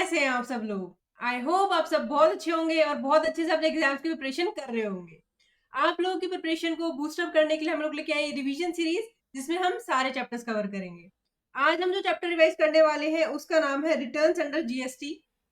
कैसे हैं आप सब लोग? आई होप आप सब बहुत अच्छे होंगे और बहुत अच्छे से अपने एग्जाम्स की प्रिपरेशन कर रहे होंगे। आप लोगों की प्रिपरेशन को बूस्ट अप करने के लिए हम लोग लेके आए रिवीजन सीरीज, जिसमें हम सारे चैप्टर्स कवर करेंगे। आज हम जो चैप्टर रिवाइज करने वाले हैं उसका नाम है रिटर्न्स अंडर जीएसटी।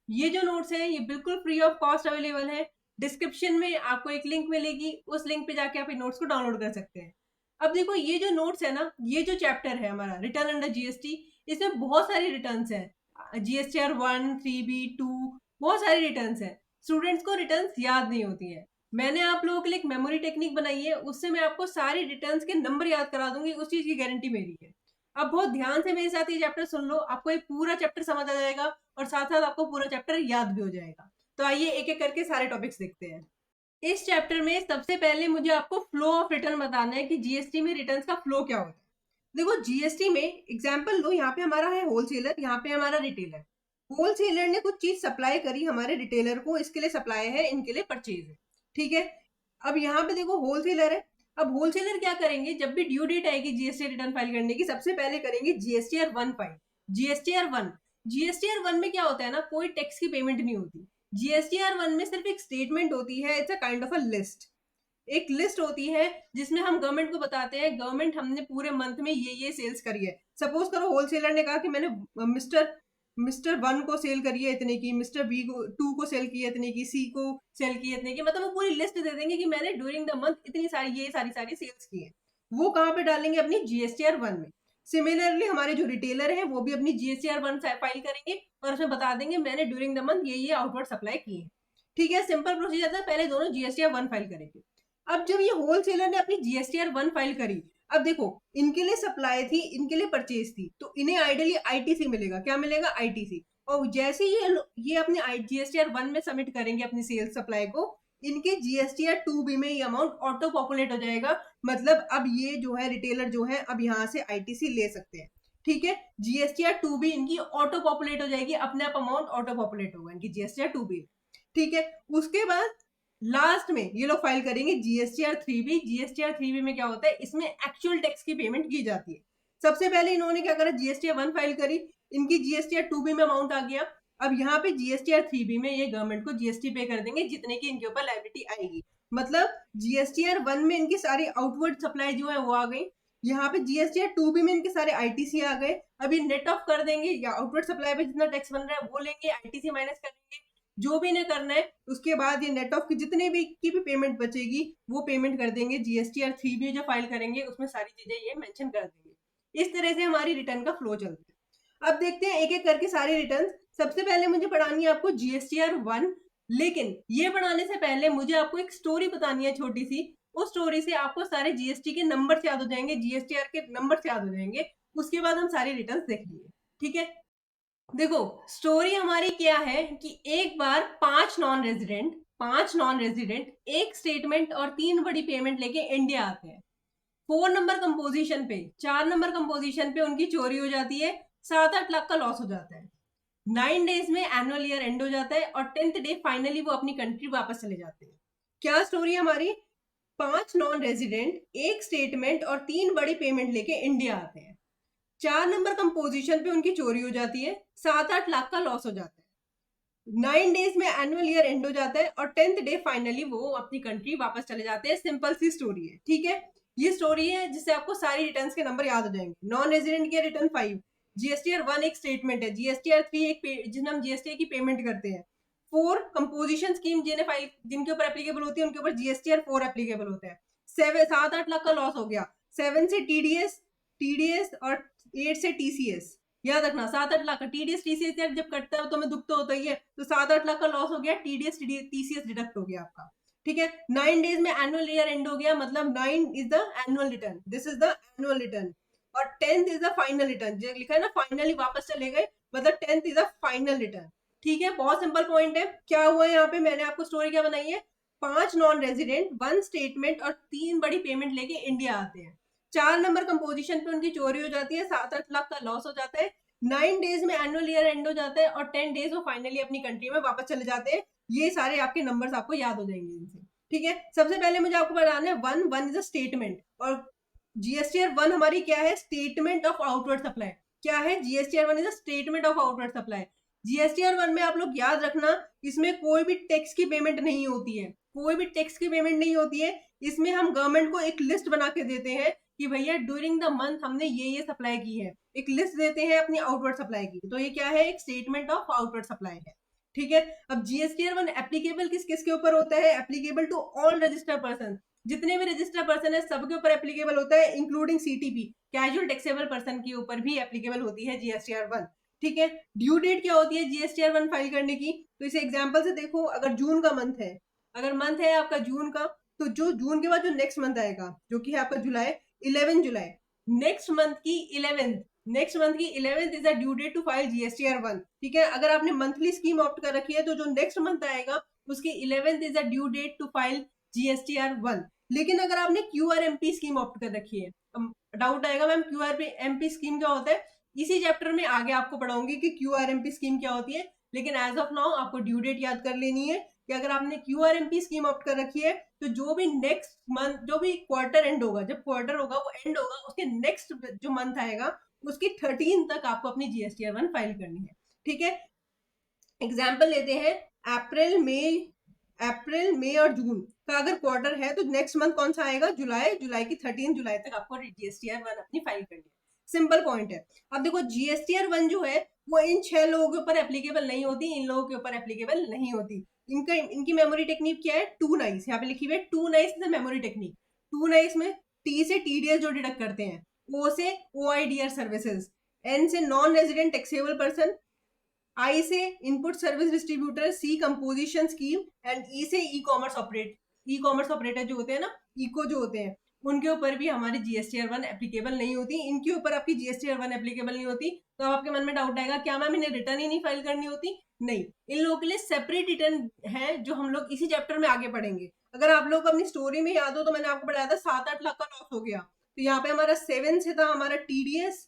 ये जो नोट्स हैं ये बिल्कुल फ्री ऑफ कॉस्ट अवेलेबल है। डिस्क्रिप्शन में आपको एक लिंक मिलेगी, उस लिंक पे जाके आप इन नोट्स को डाउनलोड कर सकते हैं। अब देखो, ये जो नोट्स है ना, ये जो चैप्टर है हमारा रिटर्न अंडर जीएसटी, इसमें बहुत सारी रिटर्न्स हैं। जीएसटीआर 1, 3B, 2, बहुत सारी रिटर्न्स हैं। स्टूडेंट्स को रिटर्न्स याद नहीं होती है। मैंने आप लोगों के लिए एक मेमोरी टेक्निक बनाई है, उससे मैं आपको सारी रिटर्न्स के नंबर याद करा दूंगी, उस चीज की गारंटी मेरी है। अब बहुत ध्यान से मेरे साथ ये चैप्टर सुन लो, आपको ये पूरा चैप्टर समझ आ जाएगा और साथ साथ आपको पूरा चैप्टर याद भी हो जाएगा। तो आइए एक एक करके सारे टॉपिक्स देखते हैं। इस चैप्टर में सबसे पहले मुझे आपको फ्लो ऑफ रिटर्न बताना है कि जीएसटी में रिटर्न्स का फ्लो क्या होता है। देखो, जीएसटी में एग्जांपल लो, यहाँ पे हमारा है होलसेलर, यहाँ पे हमारा रिटेलर। होलसेलर ने कुछ चीज सप्लाई करी हमारे रिटेलर को, इसके लिए सप्लाई है, इनके लिए परचेज है, ठीक है। अब यहाँ पे देखो होलसेलर है। अब होलसेलर क्या करेंगे, जब भी ड्यू डेट आएगी जीएसटी रिटर्न फाइल करने की, सबसे पहले करेंगे जीएसटीआर 1 फाइल। जीएसटीआर 1 में क्या होता है ना, कोई टैक्स की पेमेंट नहीं होती। जीएसटीआर 1 में सिर्फ एक स्टेटमेंट होती है, it's a kind of a list. एक लिस्ट होती है जिसमें हम गवर्नमेंट को बताते हैं, गवर्नमेंट हमने पूरे मंथ में ये सेल्स करी है। सपोज करो होलसेलर ने कहा कि मैंने मिस्टर मिस्टर 1 को सेल करी है इतने की, मिस्टर बी को 2 को सेल की है इतने की, सी को सेल की है इतने की, मतलब वो पूरी लिस्ट दे देंगे कि मैंने ड्यूरिंग द मंथ इतनी सारी सेल्स की है। वो कहाँ पे डालेंगे, अपनी जीएसटीआर 1 में। सिमिलरली हमारे जो रिटेलर है वो भी अपनी जीएसटीआर 1 फाइल करेंगे और उसमें बता देंगे मैंने ड्यूरिंग द मंथ ये आउटवर्ड सप्लाई की है, ठीक है। सिंपल प्रोसीजर था, पहले दोनों जीएसटीआर 1 फाइल करेंगे। अब जब ये होलसेलर ने अपनी जीएसटीआर 1 फाइल करी, अब देखो, इनके लिए सप्लाई थी, इनके लिए परचेज थी, तो इन्हें आइडियली आईटीसी मिलेगा। क्या मिलेगा, आईटीसी। और जैसे ये अपने जीएसटीआर 1 में सबमिट करेंगे अपनी सेल्स सप्लाई को, इनके जीएसटीआर 2B में ये अमाउंट ऑटो पॉपुलेट हो जाएगा। मतलब अब ये जो है रिटेलर जो है, अब यहाँ से आईटीसी ले सकते हैं, ठीक है। जीएसटीआर 2B इनकी ऑटो पॉपुलेट हो जाएगी, अपने आप अमाउंट ऑटो पॉपुलेट होगा इनकी जीएसटीआर 2B, ठीक है। उसके बाद लास्ट में ये लोग फाइल करेंगे जीएसटीआर 3B। जीएसटीआर 3B में क्या होता है, इसमें एक्चुअल टैक्स की पेमेंट की जाती है। सबसे पहले इन्होंने क्या करा, जीएसटीआर 1 फाइल करी, इनकी जीएसटीआर 2B में अमाउंट आ गया। अब यहाँ पे जीएसटीआर 3B में ये गवर्नमेंट को जीएसटी पे कर देंगे जितने की इनके ऊपर लायबिलिटी आएगी। मतलब जीएसटीआर 1 में इनकी सारी आउटवर्ड सप्लाई जो है वो आ गई, यहाँ पे जीएसटीआर 2B में इनके सारे आईटीसी आ गए। अभी नेट ऑफ कर देंगे, या आउटवर्ड सप्लाई पे जितना टैक्स बन रहा है वो लेंगे, आईटीसी माइनस करेंगे, जो भी इन्हें करना है। उसके बाद ये नेट ऑफ की जितने भी की भी पेमेंट बचेगी वो पेमेंट कर देंगे। जीएसटीआर 3B जो फाइल करेंगे उसमें सारी चीजें ये मेंशन कर देंगे। इस तरह से हमारी रिटर्न का फ्लो चलता है। अब देखते हैं एक एक करके सारे रिटर्न। सबसे पहले मुझे पढ़ानी है आपको जीएसटीआर 1, लेकिन ये पढ़ाने से पहले मुझे आपको एक स्टोरी बतानी है छोटी सी। उस स्टोरी से आपको सारे जीएसटी के नंबर याद हो जाएंगे, जीएसटीआर के नंबर याद हो जाएंगे। उसके बाद हम सारे रिटर्न देख लेंगे, ठीक है। देखो, स्टोरी हमारी क्या है कि एक बार पांच नॉन रेजिडेंट एक स्टेटमेंट और 3 बड़ी पेमेंट लेके इंडिया आते हैं। 4 नंबर कंपोजिशन पे, 4 नंबर कंपोजिशन पे उनकी चोरी हो जाती है, 7-8 लाख का लॉस हो जाता है। 9 डेज में एनुअल ईयर एंड हो जाता है और 10th डे फाइनली वो अपनी कंट्री वापस चले जाते हैं। क्या स्टोरी है हमारी, 5 नॉन रेजिडेंट एक स्टेटमेंट और 3 बड़ी पेमेंट लेके इंडिया आते हैं। 4 नंबर कंपोजिशन पे उनकी चोरी हो जाती है, 7-8 लाख का लॉस हो जाता है। 9 डेज में एनुअल ईयर एंड हो जाता है और 10th डे फाइनली वो अपनी कंट्री वापस चले जाते हैं। सिंपल सी स्टोरी है, ठीक है। ये स्टोरी है जिससे आपको सारी रिटर्न्स के नंबर याद हो जाएंगे। नॉन रेजिडेंट के रिटर्न 5, जीएसटीआर 1 एक स्टेटमेंट है, जीएसटीआर 3 एक जिसमें हम जीएसटी की पेमेंट करते हैं। 4 कंपोजिशन स्कीम जिनके ऊपर एप्लीकेबल होती है उनके ऊपर जीएसटीआर 4 एप्लीकेबल होता है। 7-8 लाख का लॉस हो गया। 7 से टीडीएस और 8 से टीसीएस। याद रखना, 7-8 लाख का टीडीएस टीसीएस जब कटता है तो हमें दुख तो होता ही है, तो 7-8 लाख का लॉस हो गया, टीडीएस टीसीएस डिडक्ट हो गया आपका, ठीक है। 9 डेज में एनुअल ईयर एंड हो गया, मतलब 9 is the annual return, this is the annual return, और 10th is the final return. जो लिखा है ना फाइनली वापस चले गए, मतलब 10th is the final return, ठीक है। बहुत सिंपल पॉइंट है। क्या हुआ यहाँ पे, मैंने आपको स्टोरी क्या बनाई है, 5 नॉन रेजिडेंट 1 स्टेटमेंट और 3 बड़ी पेमेंट लेके इंडिया आते हैं। 4 नंबर कंपोजिशन पे उनकी चोरी हो जाती है, 7-8 लाख का लॉस हो जाता है। 9 डेज में एनुअल ईयर एंड हो जाता है और 10 डेज वो फाइनली अपनी कंट्री में वापस चले जाते हैं। ये सारे आपके नंबर्स आपको याद हो जाएंगे इनसे, ठीक है। सबसे पहले मुझे आपको बताना है 1 इज अ स्टेटमेंट, और जीएसटीआर 1 हमारी क्या है, स्टेटमेंट ऑफ आउटवर्ड सप्लाई। क्या है, GSTR 1 is a statement of outward supply. GSTR 1 में आप लोग याद रखना, इसमें कोई भी टैक्स की पेमेंट नहीं होती है, कोई भी टैक्स की पेमेंट नहीं होती है। इसमें हम गवर्नमेंट को एक लिस्ट बना के देते हैं कि भैया ड्यूरिंग द मंथ हमने ये सप्लाई की है, एक लिस्ट देते हैं अपनी आउटवर्ड सप्लाई की। तो ये क्या है, एक स्टेटमेंट ऑफ आउटवर्ड सप्लाई है, ठीक है। अब जीएसटीआर 1 एप्लीकेबल किस किस के ऊपर होता है, applicable to all registered person, जितने भी रजिस्टर्ड पर्सन है सबके ऊपर एप्लीकेबल होता है, including CTP, casual taxable person के ऊपर भी एप्लीकेबल होती है जीएसटीआर 1, ठीक है। ड्यू डेट क्या होती है जीएसटीआर 1 फाइल करने की, तो इसे एग्जांपल से देखो, अगर जून का मंथ है, अगर मंथ है आपका जून का, तो जो जून के बाद जो नेक्स्ट मंथ आएगा जो कि है आपका जुलाई, 11 जुलाई, नेक्स्ट मंथ की 11th is the due date to file GSTR 1, ठीक है। अगर आपने मंथली स्कीम ऑप्ट कर रखी है तो जो नेक्स्ट मंथ आएगा उसकी 11th is the due date to file GSTR 1। लेकिन अगर आपने क्यूआरएमपी स्कीम ऑप्ट कर रखी है, डाउट आएगा मैम क्यूआरएमपी स्कीम क्या होता है, इसी चैप्टर में आगे आपको पढ़ाऊंगी कि क्यूआरएमपी स्कीम क्या होती है। लेकिन एज ऑफ नाउ आपको ड्यू डेट याद कर लेनी है कि अगर आपने क्यूआरएमपी स्कीम ऑप्ट कर रखी है तो जो भी नेक्स्ट मंथ, जो भी क्वार्टर एंड होगा, जब क्वार्टर होगा वो एंड होगा, उसके नेक्स्ट जो मंथ आएगा उसकी 13 तक आपको अपनी जीएसटीआर 1 फाइल करनी है, ठीक है। एग्जाम्पल लेते हैं, अप्रैल मई और जून का अगर क्वार्टर है तो नेक्स्ट मंथ कौन सा आएगा, जुलाई की 13 जुलाई तक आपको जीएसटीआर 1 अपनी फाइल करनी है। सिंपल पॉइंट है। अब देखो जीएसटीआर 1 जो है वो इन 6 लोगों के ऊपर एप्लीकेबल नहीं होती, इन लोगों के ऊपर एप्लीकेबल नहीं होती। इनकी मेमोरी टेक्निक क्या है, 2 नाइस, यहाँ पे लिखी हुई है 2 nice the memory technique. 2 nice में टी से टीडीएस जो डिडक्ट करते हैं, ओ से ओआईडीआर सर्विसेज, एन से non resident taxable person, I से input service distributor, C composition scheme and E से ई कॉमर्स ऑपरेटर जो होते हैं ना, इको जो होते हैं, उनके ऊपर भी हमारी जीएसटीआर 1 एप्लीकेबल नहीं होती। इनके ऊपर आपकी जीएसटीआर 1 एप्लीकेबल नहीं होती। तो अब आपके मन में डाउट आएगा, क्या मैम इन्हें रिटर्न ही नहीं फाइल करनी होती? नहीं, इन लोगों के लिए सेपरेट रिटर्न है जो हम लोग इसी चैप्टर में आगे पढ़ेंगे। अगर आप लोग अपनी स्टोरी में याद हो तो मैंने आपको बताया था 7-8 लाख का लॉस हो गया, तो यहाँ पे हमारा 7 से था हमारा टीडीएस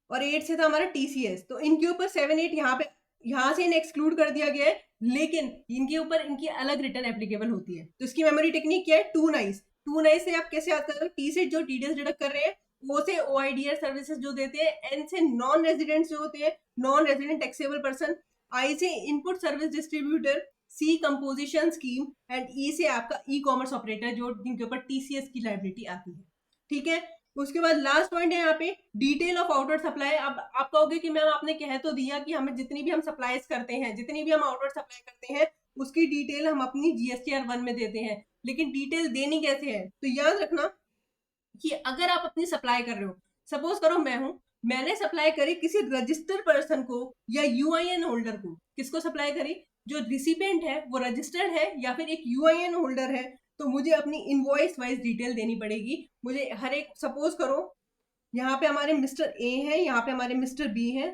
और 8 से था हमारा टीसीएस। तो इनके ऊपर 7-8 यहाँ से इन्हें एक्सक्लूड कर दिया गया है, लेकिन इनके ऊपर इनकी अलग रिटर्न एप्लीकेबल होती है। तो इसकी मेमोरी टेक्निक क्या है, 2 नाइस। 2 नाइस से आप कैसे याद कर रहे हो, टी से जो टीडीएस डिडक्ट कर रहे हैं, ओ से ओआईडीआर सर्विसेज जो देते हैं, एन से नॉन रेजिडेंट्स जो होते हैं, non resident taxable person, I से input service distributor, C composition scheme and E से आपका ई कॉमर्स ऑपरेटर जो जिनके ऊपर टीसीएस की लाइबिलिटी आती है, ठीक है। उसके बाद लास्ट पॉइंट है यहाँ पे डिटेल ऑफ आउटवर्ड सप्लाई। अब आप कहोगे कि मैम आपने कह तो दिया कि हमें जितनी भी हम सप्लाईज करते हैं, जितनी भी हम आउटवर्ड सप्लाई करते हैं, उसकी डिटेल हम अपनी जीएसटीआर 1 में देते हैं, लेकिन डिटेल देनी कैसे है, तो याद रखना कि अगर आप अपनी सप्लाई कर रहे हो, सपोज करो मैंने सप्लाई करी किसी रजिस्टर्ड पर्सन को या यूआईएन होल्डर को, किसको सप्लाई करी, जो रिसिपेंट है वो रजिस्टर्ड है या फिर एक यूआईएन होल्डर है, तो मुझे अपनी इनवॉइस वाइज डिटेल देनी पड़ेगी। मुझे हर एक, सपोज करो यहाँ पे हमारे मिस्टर ए है, यहाँ पे हमारे मिस्टर बी है,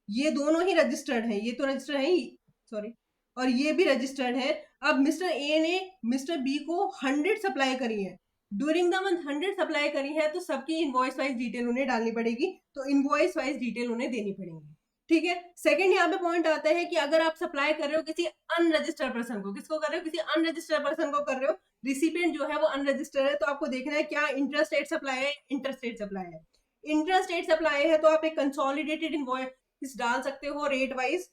ये दोनों ही रजिस्टर्ड है, ये तो रजिस्टर्ड है ही, सॉरी, और ये भी रजिस्टर्ड है। अब मिस्टर ए ने मिस्टर बी को 100 सप्लाई करी है, ड्यूरिंग द मंथ 100 सप्लाई करी है, तो सबकी इनवॉइस वाइज डिटेल उन्हें डालनी पड़ेगी, तो इनवॉइस वाइज डिटेल उन्हें देनी पड़ेगी, ठीक है। सेकंड यहाँ पे पॉइंट आता है कि अगर आप सप्लाई कर रहे हो किसी अनरजिस्टर्ड पर्सन को, किसको कर रहे हो, किसी अनरजिस्टर्ड पर्सन को कर रहे हो, रिसिपिएंट जो है वो अनरजिस्टर्ड है, तो आपको देखना है क्या इंटरस्टेट सप्लाई है, इंटरस्टेट सप्लाई है। इंटरस्टेट सप्लाई है तो आप एक कंसोलिडेटेड इनवॉइस डाल सकते हो रेट वाइज,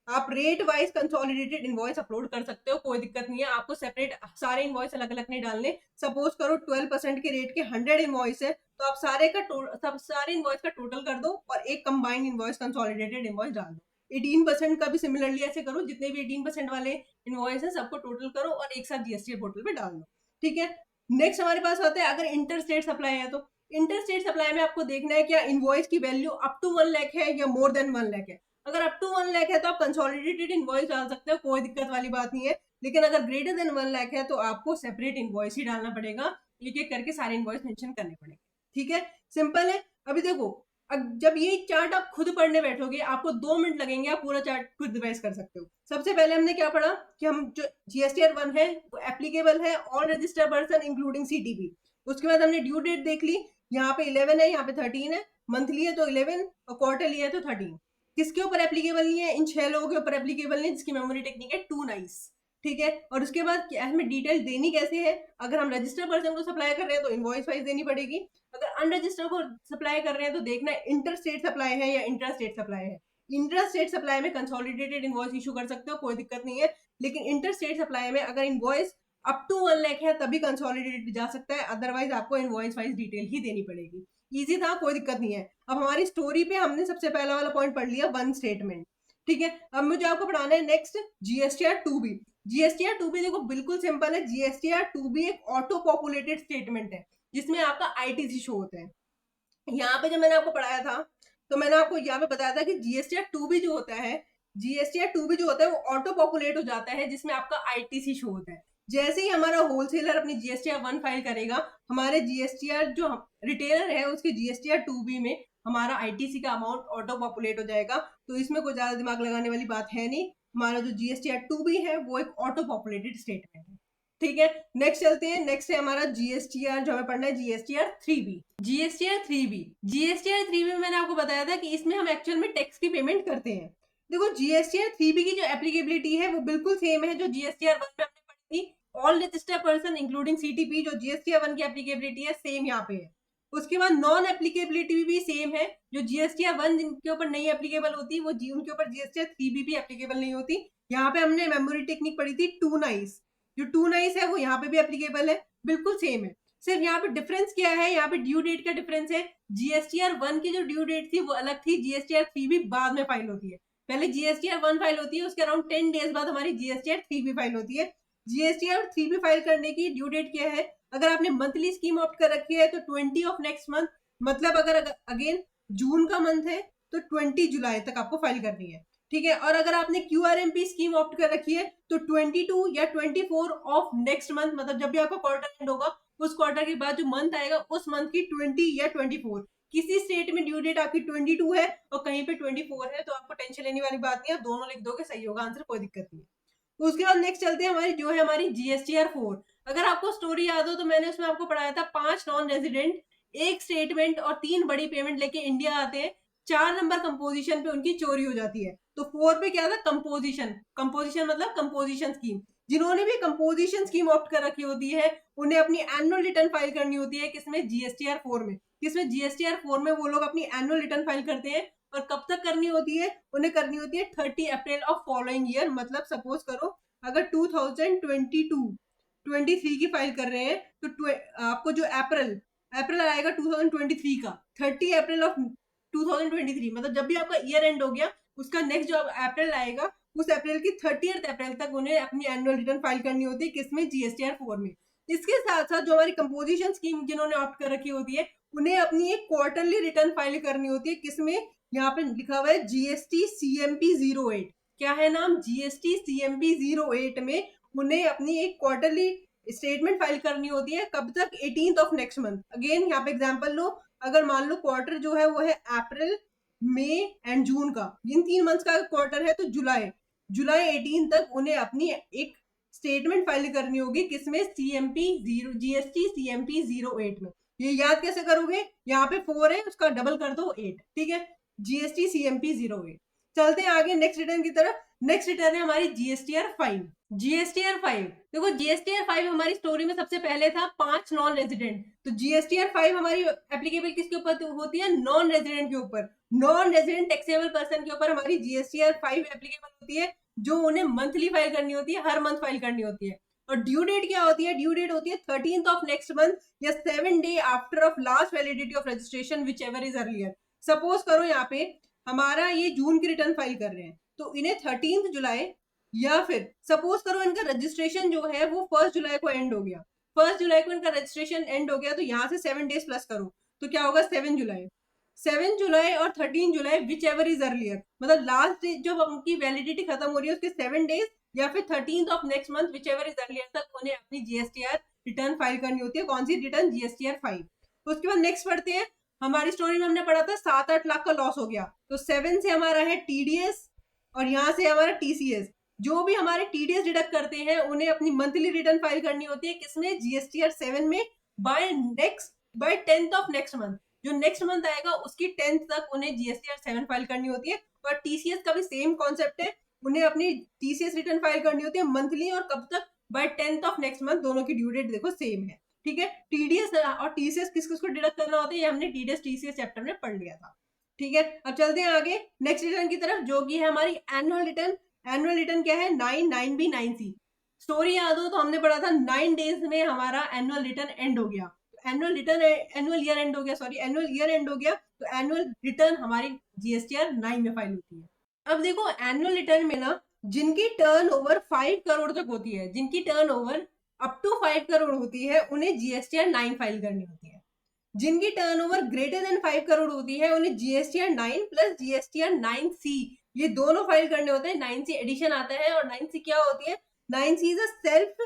आप rate wise consolidated invoice upload कर सकते हो, कोई दिक्कत नहीं है। आपको सेपरेट सारे इनवॉइस अलग अलग नहीं डालने। सपोज करो 12% के रेट के 100 इनवॉइस है, तो आप सारे इनवॉइस का टोटल कर दो और एक कंबाइंड इनवॉइस कंसोलिडेटेड इनवॉइस डाल दो। 18% का भी सिमिलरली ऐसे करो, जितने भी 18% वाले इनवॉइस है सबको टोटल करो और एक साथ जीएसटी पोर्टल पे डाल दो, ठीक है। नेक्स्ट हमारे पास आता है अगर इंटरस्टेट सप्लाई है, तो इंटरस्टेट सप्लाई में आपको देखना है क्या इनवॉइस की वैल्यू अप टू 1 लाख है या मोर देन 1 लाख है। अगर अप टू 1 लाख है तो आप कंसोलिडेटेड इनवॉइस डाल सकते हो, कोई दिक्कत वाली बात नहीं है। लेकिन अगर ग्रेटर देन 1 लाख है तो आपको सेपरेट इनवॉइस ही डालना पड़ेगा, एक एक करके सारे इनवॉइस मेंशन करने पड़ेंगे, ठीक है। सिंपल है। अभी देखो, जब ये चार्ट आप खुद पढ़ने बैठोगे आपको 2 मिनट लगेंगे, आप पूरा चार्ट खुद रिवाइज कर सकते हो। सबसे पहले हमने क्या पढ़ा कि हम जो जीएसटीआर 1 है वो एप्लीकेबल है all registered person including CTP. उसके बाद हमने ड्यू डेट देख ली, यहाँ पे 11 है, यहाँ पे 13 है, मंथली है तो 11 और क्वार्टरली है तो 13। किसके ऊपर एप्लीकेबल नहीं है, इन 6 लोगों के ऊपर एप्लीकेबल नहीं, जिसकी मेमोरी टेक्निक है 2 नाइस, ठीक है। और उसके बाद हमें डिटेल देनी कैसे है, अगर हम रजिस्टर्ड पर्सन को सप्लाई कर रहे हैं तो इनवॉइस वाइज देनी पड़ेगी, अगर अनरजिस्टर्ड को सप्लाई कर रहे हैं तो देखना है इंटर स्टेट सप्लाई है या इंट्रा स्टेट सप्लाई है। इंट्रा स्टेट सप्लाई में कंसोलिडेटेड इनवॉइस इशू कर सकते हो, कोई दिक्कत नहीं है, लेकिन इंटर स्टेट सप्लाई में अगर इनवॉइस अप टू 1 लाख है तभी कंसोलिडेटेड जा सकता है, अदरवाइज आपको इनवॉइस वाइज डिटेल ही देनी पड़ेगी। इजी था, कोई दिक्कत नहीं है। अब हमारी स्टोरी पे हमने सबसे पहला वाला पॉइंट पढ़ लिया, वन स्टेटमेंट, ठीक है। अब मुझे आपको पढ़ाना है next GSTR 2B। GSTR 2B देखो बिल्कुल सिंपल है। जीएसटीआर 2B एक ऑटो पॉपुलेटेड स्टेटमेंट है जिसमें आपका आईटीसी शो होता है। यहाँ पे जब मैंने आपको पढ़ाया था तो मैंने आपको यहाँ पे बताया था कि जीएसटीआर 2B जो होता है, जीएसटीआर 2B जो होता है वो ऑटो पॉपुलेट हो जाता है जिसमें आपका आईटीसी शो होता है। जैसे ही हमारा होलसेलर अपनी जीएसटीआर 1 फाइल करेगा, हमारे जीएसटीआर जो रिटेलर है उसके जीएसटीआर 2B में हमारा आईटीसी का अमाउंट ऑटो पॉपुलेट हो जाएगा। तो इसमें कोई ज्यादा दिमाग लगाने वाली बात है नहीं, हमारा जो जीएसटीआर 2B है वो एक ऑटो पॉपुलेटेड स्टेटमेंट है, ठीक है। नेक्स्ट चलते हैं, नेक्स्ट है हमारा जीएसटीआर जो हमें पढ़ना है GSTR 3B। GSTR 3B, GSTR 3B में मैंने आपको बताया था कि इसमें हम एक्चुअल में टैक्स की पेमेंट करते हैं। देखो जीएसटीआर 3B की जो एप्लीकेबिलिटी है वो बिल्कुल सेम है जो जीएसटीआर 1 में हमने पढ़ी थी। All registered person including CTP जो जीएसटीआर 1 की एप्लीकेबिलिटी है सेम यहाँ पे है। उसके बाद नॉन एप्लीकेबिलिटी भी सेम है, जो जीएसटीआर 1 जिनके ऊपर नहीं एप्लीकेबल होती वो उनके ऊपर जीएसटीआर 3B भी एप्लीकेबल नहीं होती। यहाँ पे हमने मेमोरी टेक्निक पढ़ी थी टू नाइस, जो टू नाइस है वो यहाँ पे भी एप्लीकेबल है, बिल्कुल सेम है। सिर्फ यहाँ पे डिफरेंस क्या है, यहाँ पे ड्यू डेट का डिफरेंस है। जीएसटीआर 1 की जो ड्यू डेट थी वो अलग थी, जीएसटीआर 3B बाद में फाइल होती है। पहले जीएसटीआर 1 फाइल होती है, उसके अराउंड 10 डेज बाद हमारी जीएसटीआर 3B फाइल होती है। जीएसटीआर 3B फाइल करने की ड्यू डेट क्या है, अगर आपने मंथली स्कीम ऑप्ट कर रखी है तो 20 ऑफ नेक्स्ट मंथ, मतलब अगर अगेन जून का मंथ है तो 20 जुलाई तक आपको फाइल करनी है, ठीक है। और अगर आपने क्यूआरएमपी स्कीम ऑप्ट कर रखी है तो 22 या 24 ऑफ नेक्स्ट मंथ, मतलब जब भी आपका क्वार्टर एंड होगा उस क्वार्टर के बाद जो मंथ आएगा उस मंथ की 20 या 24, किसी स्टेट में ड्यू डेट आपकी 22 है और कहीं पे 24 है, तो आपको टेंशन लेने वाली बात नहीं है, दोनों लिख दोगे सही होगा आंसर, कोई दिक्कत नहीं। उसके बाद नेक्स्ट चलते हैं हमारी जो है हमारी जीएसटीआर 4। अगर आपको स्टोरी याद हो तो मैंने उसमें आपको पढ़ाया था 5 नॉन रेजिडेंट एक स्टेटमेंट और 3 बड़ी पेमेंट लेके इंडिया आते हैं, 4 नंबर कंपोजिशन पे उनकी चोरी हो जाती है। तो 4 पे क्या था, कंपोजिशन, कंपोजिशन मतलब कंपोजिशन स्कीम। जिन्होंने भी कंपोजिशन स्कीम ऑप्ट कर रखी होती है उन्हें अपनी एनुअल रिटर्न फाइल करनी होती है, किसमें, जीएसटीआर 4 में। किसमें, जीएसटीआर 4 में वो लोग अपनी एनुअल रिटर्न फाइल करते हैं, और कब तक करनी होती है, उन्हें करनी होती है 30 अप्रैल ऑफ फॉलोइंग ईयर। मतलब सपोज करो अगर 2023 की फाइल कर रहे हैं तो आपको जो अप्रैल आएगा 2023 का, 30 अप्रैल ऑफ 2023, मतलब जब भी आपका ईयर एंड हो गया उसका नेक्स्ट जो अप्रैल आएगा उस अप्रैल की 30 अप्रैल तक उन्हें अपनी एनुअल रिटर्न फाइल करनी होती है, किसमें, जीएसटीआर 4 में। इसके साथ साथ जो हमारी कंपोजिशन स्कीम जिन्होंने ऑप्ट कर रखी होती है उन्हें अपनी एक क्वार्टरली रिटर्न फाइल करनी होती है, किसमें, यहाँ पे लिखा हुआ है जीएसटी सीएमपी 08, क्या है नाम, जीएसटी सीएमपी 08 में उन्हें अपनी एक क्वार्टरली स्टेटमेंट फाइल करनी होती है, कब तक, 18th of next month. Again यहाँ पे एग्जांपल लो, अगर मान लो क्वार्टर जो है वो है अप्रैल, मई एंड जून का, जिन 3 मंथ्स का क्वार्टर है तो जुलाई 18 तक उन्हें अपनी एक स्टेटमेंट फाइल करनी होगी, किसमें, सीएमपी 0 जीएसटी सीएमपी 08 में। ये याद कैसे करोगे, यहाँ पे 4 है उसका डबल कर दो 8, ठीक है, जीएसटी सीएमपी 08। चलते हैं आगे नेक्स्ट रिटर्न की तरफ। नेक्स्ट रिटर्न है हमारी जीएसटीआर 5। जीएसटीआर 5 देखो, जीएसटीआर 5 हमारी स्टोरी में सबसे पहले था 5 नॉन रेजिडेंट, तो जीएसटीआर 5 हमारी एप्लीकेबल किसके ऊपर होती है, नॉन रेजिडेंट के ऊपर। नॉन रेजिडेंट टैक्सेबल पर्सन के ऊपर हमारी जीएसटीआर 5 एप्लीकेबल होती है, जो उन्हें मंथली फाइल करनी होती है, हर मंथ फाइल करनी होती है। और ड्यू डेट क्या होती है, ड्यू डेट होती है 13th ऑफ नेक्स्ट मंथ या 7 day after of last validity of registration which ever is earlier. Suppose करो यहाँ पे हमारा ये जून की रिटर्न फाइल कर रहे हैं तो इन्हें 13 जुलाई, या फिर सपोज करो इनका रजिस्ट्रेशन जो है वो 1 जुलाई को एंड हो गया, 1 जुलाई को इनका रजिस्ट्रेशन एंड हो गया, तो यहाँ से 7 डेज प्लस करो तो क्या होगा, 7 जुलाई और 13 जुलाई विच एवर इज अर्लियर, मतलब लास्ट जब उनकी वैलिडिटी खत्म हो रही है उसके 7 डेज या फिर 13th of next month which ever is earlier तक उन्हें अपनी जीएसटीआर रिटर्न फाइल करनी होती है। कौन सी रिटर्न, जीएसटीआर 5। उसके बाद नेक्स्ट पढ़ते हैं, हमारी स्टोरी में हमने पढ़ा था 7-8 लाख का लॉस हो गया, तो 7 से हमारा है टीडीएस और यहाँ से हमारा टीसीएस। जो भी हमारे टीडीएस डिडक्ट करते हैं उन्हें अपनी मंथली रिटर्न फाइल करनी होती है, किसमें, जीएसटीआर 7 में, by 10th of next month. जो नेक्स्ट मंथ आएगा उसकी 10th तक उन्हें जीएसटीआर 7 फाइल करनी होती है। और टीसीएस का भी सेम कॉन्सेप्ट है, उन्हें अपनी टीसीएस रिटर्न फाइल करनी होती है मंथली, और कब तक, bye 10th of next month. दोनों की ड्यू डेट देखो सेम है, ठीक है। टीडीएस और टीसीएस किस किस को डिडक्ट करना होता है ये हमने टीडीएस टीसीएस चैप्टर में पढ़ लिया था। ठीक है, अब चलते हैं आगे नेक्स्ट रिटर्न की तरफ, जो कि है हमारी एनुअल रिटर्न। एनुअल रिटर्न क्या है? 9 9B 9C। स्टोरी याद हो तो हमने पढ़ा था 9 डेज में हमारा एनुअल रिटर्न एंड हो गया, annual return annual year and हो गया, सॉरी एनुअल ईयर एंड हो गया, तो एनुअल रिटर्न हमारी GSTR 9 में फाइल होती है। अब देखो एनुअल रिटर्न में ना, जिनकी टर्नओवर 5 करोड़ तक होती है, जिनकी टर्नओवर अप टू 5 करोड़ होती है, उन्हें GSTR 9 फाइल करनी होती है। जिनकी टर्नओवर ग्रेटर देन 5 करोड़ होती है, उन्हें GSTR 9 प्लस GSTR 9C ये दोनों फाइल करने होते हैं। 9C एडिशन आता है, और 9C क्या होती है? 9C is a self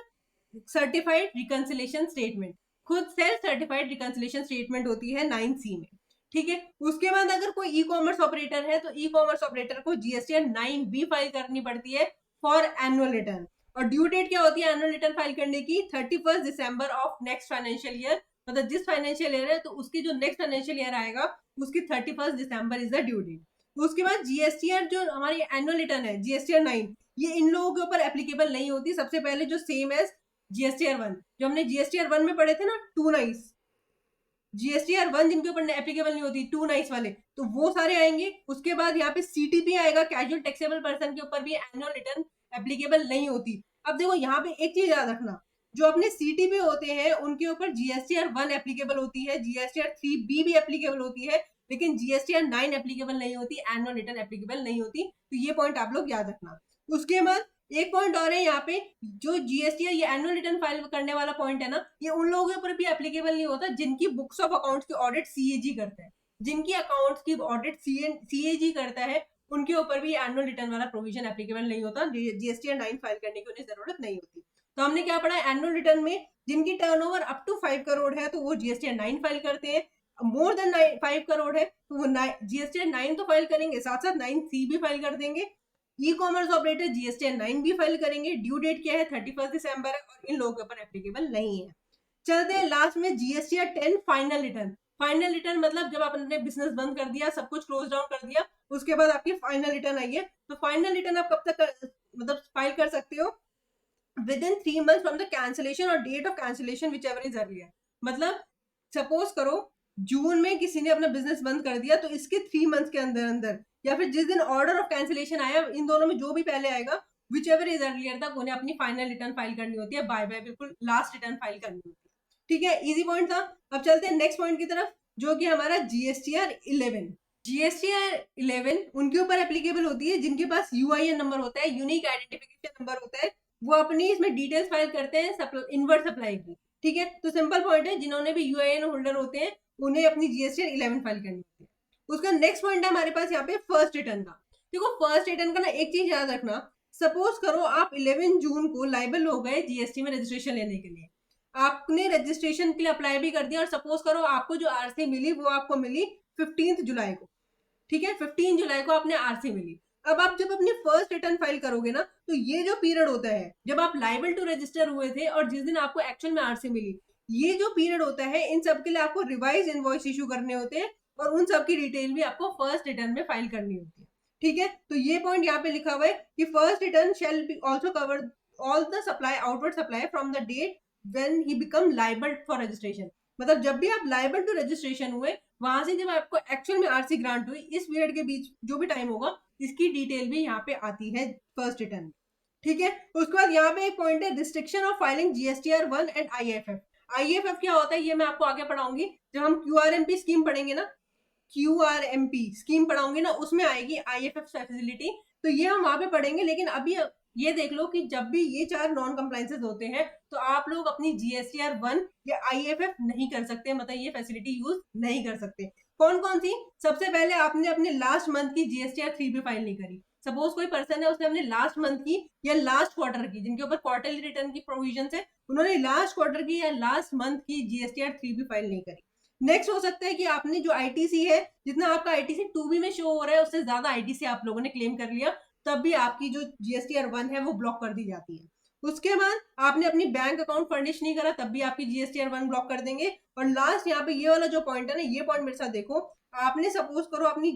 certified reconciliation statement, खुद सेल्फ सर्टिफाइड रिकंसिलेशन स्टेटमेंट होती है 9C में। ठीक है, उसके बाद अगर कोई ई कॉमर्स ऑपरेटर है तो ई कॉमर्स ऑपरेटर को GSTR 9B फाइल करनी पड़ती है फॉर एनुअल रिटर्न। और ड्यू डेट क्या होती है एनुअल रिटर्न फाइल करने की? 31 December of next financial year. मतलब जिस फाइनेंशियल ईयर है तो उसकी जो नेक्स्ट फाइनेंशियल ईयर आएगा उसकी 31 दिसंबर इज द ड्यू डेट। उसके बाद GSTR जो हमारी एनुअल रिटर्न है GSTR 9, ये इन लोगों के ऊपर एप्लीकेबल नहीं होती। सबसे पहले जो सेम एज GSTR 1, जो हमने GSTR 1 में पढ़े थे ना, 2 नाइस, GSTR 1 जिनके ऊपर एप्लीकेबल नहीं होती, 2 नाइस वाले, तो वो सारे आएंगे। उसके बाद यहाँ पे CTP आएगा, कैजुअल टैक्सेबल पर्सन के ऊपर भी एनुअल रिटर्न एप्लीकेबल नहीं होती। अब देखो यहाँ पे एक चीज याद रखना, जो अपने CTP होते हैं उनके ऊपर GSTR 1 एप्लीकेबल होती है, GSTR 3B भी एप्लीकेबल होती है, लेकिन GSTR 9 एप्लीकेबल नहीं होती, एनुअल रिटर्न एप्लीकेबल नहीं होती। तो ये पॉइंट आप लोग याद रखना। उसके बाद एक पॉइंट और है यहाँ पे, जो GSTR ये एनुअल रिटर्न फाइल करने वाला पॉइंट है ना, ये उन लोगों के ऊपर भी एप्लीकेबल नहीं होता जिनकी बुक्स ऑफ अकाउंट्स की ऑडिट CAG करता है। जिनकी अकाउंट्स की ऑडिट CAG करता है, उनके ऊपर भी एनुअल रिटर्न वाला प्रोविजन एप्लीकेबल नहीं होता, GSTR 9 फाइल करने की उन्हें जरूरत नहीं होती। तो हमने क्या पढ़ा? एनुअल रिटर्न में जिनकी टर्नओवर अप टू 5 करोड़ है तो वो GSTR 9 फाइल करते हैं, मोर देन 5 करोड़ है तो वो GSTR 9 तो फाइल करेंगे, साथ साथ 9C भी फाइल कर देंगे। ई कॉमर्स ऑपरेटर GSTR 9 भी फाइल करेंगे। ड्यू डेट क्या है? 31 दिसंबर है, और इन लोगों के ऊपर एप्लीकेबल नहीं है। चलते हैं लास्ट में GSTR 10 final return. Final return मतलब जब आपने बिजनेस बंद कर दिया, सब कुछ क्लोज डाउन कर दिया, उसके बाद आपकी फाइनल रिटर्न आई है। तो फाइनल रिटर्न आप कब तक मतलब फाइल कर सकते हो? Within 3 months from the cancellation और date of cancellation whichever is earlier. मतलब सपोज करो जून में किसी ने अपना बिजनेस बंद कर दिया, तो इसके 3 months के अंदर अंदर, या फिर जिस दिन ऑर्डर ऑफ कैंसिलेशन आया, इन दोनों में जो भी पहले आएगा, विच एवर इज अर्लियर तक उन्हें अपनी फाइनल रिटर्न फाइल करनी होती है। बाय बाय, बिल्कुल लास्ट रिटर्न फाइल करनी होती है। ठीक है, इजी पॉइंट था। अब चलते हैं नेक्स्ट पॉइंट की तरफ, जो कि हमारा GSTR 11। GSTR 11 उनके ऊपर एप्लीकेबल होती है जिनके पास UIN नंबर होता है, यूनिक आइडेंटिफिकेशन नंबर होता है। वो अपनी इसमें डिटेल्स फाइल करते हैं इनवर्ट सप्लाई की। ठीक है, तो सिंपल पॉइंट है, जिन्होंने भी UIN होल्डर होते हैं उन्हें अपनी GSTR 11 फाइल करनी होती है। उसका नेक्स्ट पॉइंट है हमारे पास यहाँ पे फर्स्ट रिटर्न का। देखो फर्स्ट रिटर्न का ना एक चीज याद रखना, सपोज करो आप 11 जून को लाइबल हो गए GST में रजिस्ट्रेशन लेने के लिए, आपने रजिस्ट्रेशन के लिए अप्लाई भी कर दिया, और सपोज करो आपको जो RC मिली वो आपको मिली 15 जुलाई को। ठीक है, 15 जुलाई को आपने RC मिली। अब आप जब अपनी फर्स्ट रिटर्न फाइल करोगे ना, तो ये जो पीरियड होता है जब आप लाइबल टू रजिस्टर हुए थे और जिस दिन आपको एक्चुअल में RC मिली, ये जो पीरियड होता है, इन सब के लिए आपको रिवाइज इनवॉइस इशू करने होते हैं, और उन सब की डिटेल भी आपको फर्स्ट रिटर्न में फाइल करनी होती है। ठीक है, तो ये पॉइंट यहाँ पे लिखा हुआ है कि first return shall be also cover all the supply outward supply from the date when he become liable for registration. मतलब जब भी आप लाइबल टू रजिस्ट्रेशन हुए, वहां से जब आपको एक्चुअल में RC ग्रांट हुई, इस पीरियड के बीच जो भी टाइम होगा, इसकी डिटेल भी यहाँ पे आती है फर्स्ट रिटर्न में। ठीक है, उसके बाद यहाँ पे एक पॉइंट है restriction of filing GSTR 1 and IFF। IFF क्या होता है ये मैं आपको आगे पढ़ाऊंगी, जब हम QRMP स्कीम पढ़ेंगे ना, QRMP स्कीम पढ़ाऊंगी ना, उसमें आएगी IFF फैसिलिटी, तो ये हम वहां पे पढ़ेंगे। लेकिन अभी ये देख लो कि जब भी ये 4 नॉन कंप्लायंसेस होते हैं, तो आप लोग अपनी GSTR 1 या IFF नहीं कर सकते, मतलब ये फैसिलिटी यूज नहीं कर सकते। कौन कौन सी? सबसे पहले आपने अपने लास्ट मंथ की GSTR 3 भी फाइल नहीं करी। सपोज कोई पर्सन है, उसने अपने लास्ट मंथ की या लास्ट क्वार्टर की, जिनके ऊपर क्वार्टरली रिटर्न की प्रोविजन है, उन्होंने लास्ट क्वार्टर की या लास्ट मंथ की GSTR 3 भी फाइल नहीं करी। नेक्स्ट हो सकता है कि आपने जो ITC है, जितना आपका ITC 2B में शो हो रहा है, उससे ज्यादा ITC आप लोगों ने क्लेम कर लिया, तब भी आपकी जो GSTR 1 है वो ब्लॉक कर दी जाती है। उसके बाद आपने अपनी बैंक अकाउंट फर्निश नहीं करा, तब भी आपकी GSTR 1 ब्लॉक कर देंगे। और लास्ट यहाँ पे ये वाला जो पॉइंट है ना, ये पॉइंट मेरे साथ देखो, आपने सपोज करो अपनी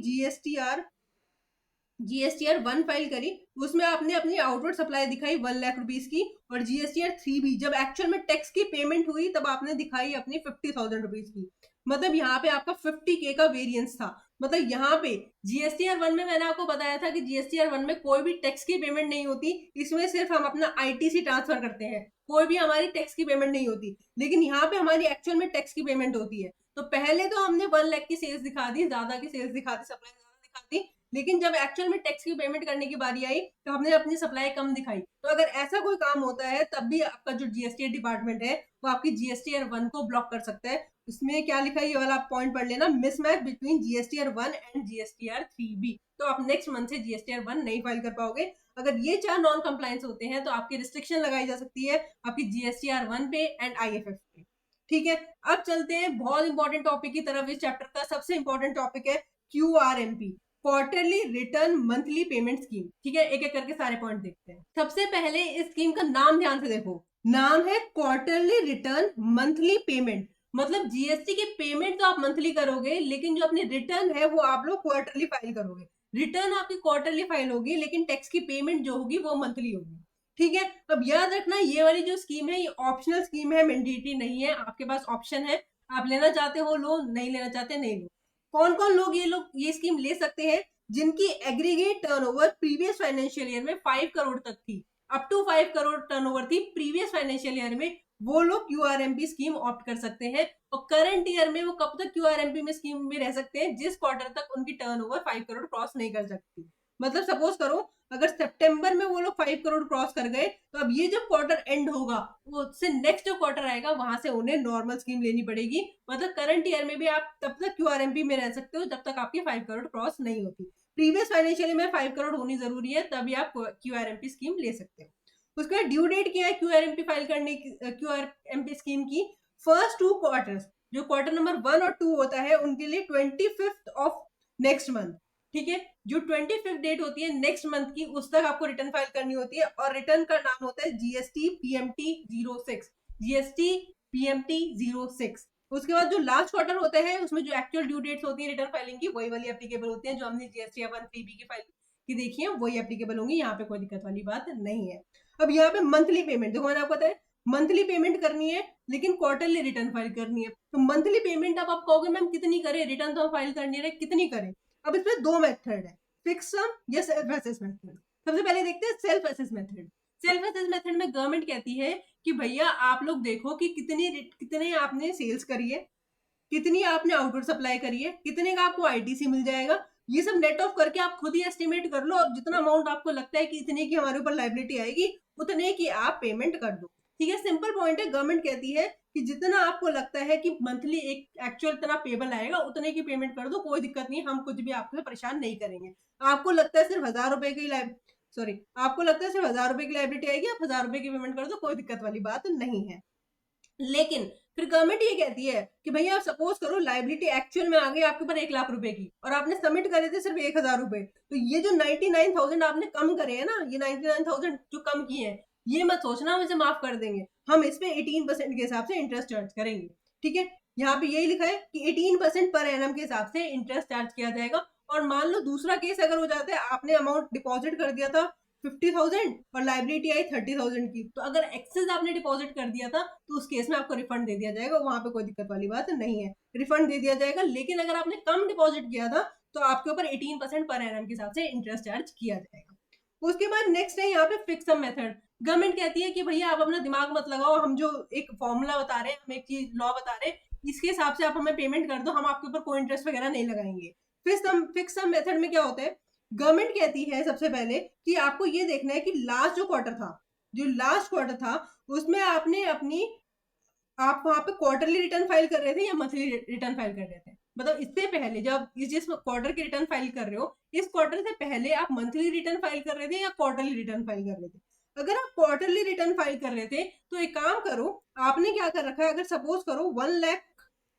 GSTR 1 फाइल करी, उसमें आपने अपनी आउटवर्ड सप्लाई दिखाई 1 लाख रुपीस की, और GSTR 3 भी जब एक्चुअल में टैक्स की पेमेंट हुई तब आपने दिखाई अपनी 50,000 रुपीस की। मतलब यहाँ पे आपका 50K का वेरिएंस था। मतलब यहाँ पे जीएसटीआर 1 में मैंने आपको बताया था कि जीएसटीआर 1 में कोई भी टैक्स की पेमेंट नहीं होती, इसमें सिर्फ हम अपना आईटीसी ट्रांसफर करते हैं, कोई भी हमारी टैक्स की पेमेंट नहीं होती। लेकिन यहाँ पे हमारी एक्चुअल में टैक्स की पेमेंट होती है। तो पहले तो हमने 1 लाख की सेल्स दिखा दी, ज्यादा की सेल्स दिखा दी, सप्लाई ज्यादा दिखा दी, लेकिन जब एक्चुअल में टैक्स की पेमेंट करने की बारी आई तो हमने अपनी सप्लाई कम दिखाई। तो अगर ऐसा कोई काम होता है तब भी आपका जो जीएसटीआर डिपार्टमेंट है वो आपकी जीएसटीआर 1 को ब्लॉक कर सकता है। इसमें क्या लिखा है ये वाला आप पॉइंट पढ़ लेना, mismatch between GSTR 1 and GSTR 3B। तो आप नेक्स्ट मंथ से जीएसटीआर 1 नहीं फाइल कर पाओगे। अगर ये 4 नॉन कंप्लायंस होते हैं तो आपकी रिस्ट्रिक्शन लगाई जा सकती है आपकी जीएसटीआर 1 पे एंड आईएफएफ पे। ठीक है, अब चलते हैं बहुत इंपॉर्टेंट टॉपिक की तरफ। इस चैप्टर का सबसे इंपॉर्टेंट टॉपिक है QRMP, quarterly return monthly payment scheme. ठीक है, एक एक करके सारे पॉइंट देखते हैं। सबसे पहले इस स्कीम का नाम ध्यान से देखो, नाम है क्वार्टरली रिटर्न मंथली पेमेंट। मतलब जीएसटी की पेमेंट तो आप मंथली करोगे, लेकिन जो अपनी रिटर्न है वो आप लोग क्वार्टरली फाइल करोगे। रिटर्न आपकी क्वार्टरली फाइल होगी, लेकिन टैक्स की पेमेंट जो होगी वो मंथली होगी। ठीक है, अब याद रखना ये वाली जो स्कीम है ये ऑप्शनल स्कीम है, मैंडेटरी नहीं है। आपके पास ऑप्शन है, आप लेना चाहते हो लो, नहीं लेना चाहते नहीं लो। कौन कौन लोग ये स्कीम ले सकते हैं? जिनकी aggregate turnover previous financial year में 5 करोड़ तक थी, अप टू 5 करोड़ टर्नओवर थी प्रीवियस फाइनेंशियल ईयर में, वो लोग क्यूआरएमपी स्कीम ऑप्ट कर सकते हैं। और करंट ईयर में वो कब तक क्यूआरएमपी में स्कीम में रह सकते हैं? जिस क्वार्टर तक उनकी टर्नओवर 5 करोड़ क्रॉस नहीं कर सकती। मतलब सपोज करो अगर सितंबर में वो लोग 5 करोड़ क्रॉस कर गए, तो अब ये जब क्वार्टर एंड होगा वो उससे नेक्स्ट जो क्वार्टर आएगा वहां से उन्हें नॉर्मल स्कीम लेनी पड़ेगी। मतलब करंट ईयर में भी आप तब तक क्यूआरएमपी में रह सकते हो जब तक आपकी 5 करोड़ क्रॉस नहीं होती। प्रीवियस फाइनेंशियल में 5 करोड़ होनी जरूरी है, तभी आप क्यूआरएमपी स्कीम ले सकते हो। उसके बाद ड्यू डेट क्या है क्यूआरएमपी फाइल करने की, क्यूआरएमपी स्कीम की? फर्स्ट 2 क्वार्टर्स, जो क्वार्टर नंबर 1 और 2 होता है उनके लिए 25th ऑफ नेक्स्ट मंथ। ठीक है, जो 25th डेट होती है नेक्स्ट मंथ की उस तक आपको रिटर्न फाइल करनी होती है, और रिटर्न का नाम होता है जीएसटी पीएमटी 06, जीएसटी पीएमटी 06। उसके बाद जो लास्ट क्वार्टर होता है उसमें जो एक्चुअल ड्यू डेट्स होती है रिटर्न फाइलिंग की वही वाली एप्लीकेबल होती है, जो हमने जीएसटी 1 की फाइल की देखी है वही एप्लीकेबल होंगी, यहाँ पे कोई दिक्कत वाली बात नहीं है। अब यहाँ पे मंथली पेमेंट देखो, मैंने आपको बताया मंथली पेमेंट करनी है लेकिन क्वार्टरली रिटर्न फाइल करनी है। तो मंथली पेमेंट अब आप कहोगे मैम कितनी करें, रिटर्न तो फाइल करनी है कितनी करें? अब इसमें 2 मेथड है, फिक्स सम या सेल्फ असेस मेथड। सबसे पहले देखते हैं self assess method. Self assess method में गवर्नमेंट कहती है कि भैया आप लोग देखो कि कितने आपने सेल्स करी है, कितनी आपने आउटवर्ड सप्लाई करी है, कितने का आपको आईटीसी मिल जाएगा, ये सब नेट ऑफ करके आप खुद ही एस्टिमेट कर लो, और जितना अमाउंट आपको लगता है कि इतने की हमारे ऊपर लायबिलिटी आएगी उतने की आप पेमेंट कर दो। ठीक है, सिंपल पॉइंट है। गवर्नमेंट कहती है कि जितना आपको लगता है कि मंथली एक एक्चुअल इतना पेबल आएगा उतने की पेमेंट कर दो, कोई दिक्कत नहीं, हम कुछ भी आपको परेशान नहीं करेंगे। आपको लगता है सिर्फ 1000 रुपए की आपको लगता है सिर्फ 1000 रुपए की लायबिलिटी आएगी, आप 1000 रुपए की पेमेंट कर दो, कोई दिक्कत वाली बात नहीं है। लेकिन फिर गवर्नमेंट ये कहती है कि भैया आप सपोज करो लायबिलिटी एक्चुअल में आ गई आपके ऊपर 1 लाख रुपए की, और आपने सबमिट करे थे सिर्फ 1000 रुपए, तो ये जो 99,000 आपने कम करे हैं ना, ये 99,000 जो कम किए हैं, ये मत सोचना हम इसे माफ कर देंगे, हम इस पे 18% के हिसाब से इंटरेस्ट चार्ज करेंगे। ठीक है, यहाँ पे यही लिखा है कि 18% पर एनम के हिसाब से इंटरेस्ट चार्ज किया जाएगा। और मान लो दूसरा केस अगर हो जाता है, आपने अमाउंट डिपॉजिट कर दिया था 50,000 और लायबिलिटी आई 30,000 की, तो अगर एक्सेस आपने डिपॉजिट कर दिया था तो उस केस में आपको रिफंड दे दिया जाएगा, वहां पे कोई दिक्कत वाली बात नहीं है, रिफंड दे दिया जाएगा। लेकिन अगर आपने कम डिपॉजिट किया था तो आपके ऊपर 18% पर एनम के हिसाब से इंटरेस्ट चार्ज किया जाएगा। उसके बाद नेक्स्ट है यहाँ पे फिक्स सम मेथड। गवर्नमेंट कहती है कि भैया आप अपना दिमाग मत लगाओ, हम जो एक फॉर्मूला बता रहे हैं, हम एक चीज लॉ बता रहे हैं, इसके हिसाब से आप हमें पेमेंट कर दो, हम आपके ऊपर कोई इंटरेस्ट वगैरह नहीं लगाएंगे। फिक्स सम मेथड में क्या होता है, गवर्नमेंट कहती है सबसे पहले कि आपको ये देखना है कि लास्ट जो क्वार्टर था उसमें आपने अपनी आप वहां पे क्वार्टरली रिटर्न फाइल कर रहे थे या मंथली रिटर्न फाइल कर रहे थे। मतलब इससे पहले जब जिस क्वार्टर की रिटर्न फाइल कर रहे हो, इस क्वार्टर से पहले आप मंथली रिटर्न फाइल कर रहे थे या क्वार्टरली रिटर्न फाइल कर रहे थे। अगर आप क्वार्टरली रिटर्न फाइल कर रहे थे तो एक काम करो, आपने क्या कर रखा है, अगर सपोज करो 1 लाख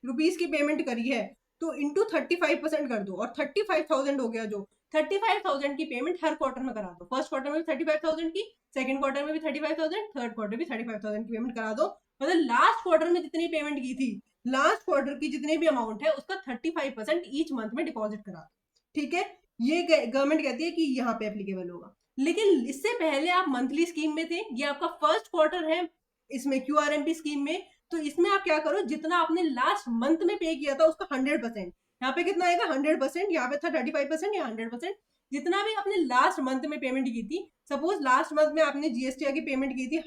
रुपीज की पेमेंट करी है तो इंटू 35% कर दो, और 35,000 हो गया। जो 35,000 की पेमेंट हर क्वार्टर में करा दो, फर्स्ट क्वार्टर में भी 35,000 की, सेकंड क्वार्टर में भी 35,000, थर्ड क्वार्टर भी 35,000 की पेमेंट करा दो। मतलब लास्ट क्वार्टर में जितनी पेमेंट की थी, लास्ट क्वार्टर की जितनी भी अमाउंट है उसका 35% ईच मंथ में डिपॉजिट करा दो। ठीक है, ये गवर्नमेंट कहती है कि यहाँ पे एप्लीकेबल होगा। लेकिन इससे पहले आप मंथली स्कीम में थे, ये आपका फर्स्ट क्वार्टर है इसमें क्यूआरएमपी स्कीम में, तो इसमें आप क्या करो, जितना आपने लास्ट मंथ में पे किया था उसका 100%, यहाँ पे कितना आएगा 100%, यहाँ पे था 35% या 100%, जितना भी आपने लास्ट मंथ में पेमेंट की थी, सपोज लास्ट मंथ में आपने जीएसटी की पेमेंट की थी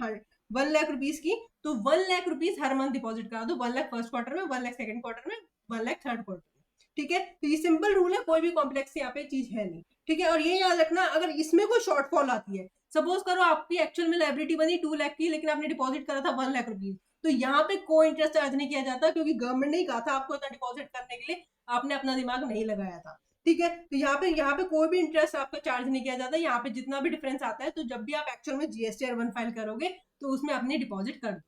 1 लाख रुपीज की, तो 1 लाख रुपीज हर मंथ डिपॉजिट करा दो, 1 लाख फर्स्ट क्वार्टर में, 1 लाख सेकंड क्वार्टर में, 1 लाख थर्ड क्वार्टर में, ठीक है। तो ये सिंपल रूल है, कोई भी कॉम्प्लेक्स यहाँ पे चीज है नहीं, ठीक है। और ये याद रखना, अगर इसमें कोई शॉर्टफॉल आती है, सपोज करो आपकी एक्चुअल में लाइबिलिटी बनी 2 लाख की, लेकिन आपने डिपॉजिट करा था 1 लाख रुपीज, तो यहाँ पे कोई इंटरेस्ट चार्ज नहीं किया जाता, क्योंकि गवर्नमेंट ने ही कहा था आपको इतना डिपॉजिट करने के लिए, आपने अपना दिमाग नहीं लगाया था, ठीक है। तो यहाँ पे कोई भी इंटरेस्ट आपका चार्ज नहीं किया जाता, यहाँ पे जितना भी डिफरेंस आता है, तो जब भी आप एक्चुअल में जीएसटीआर 1 फाइल करोगे तो उसमें आपने डिपॉजिट कर दो,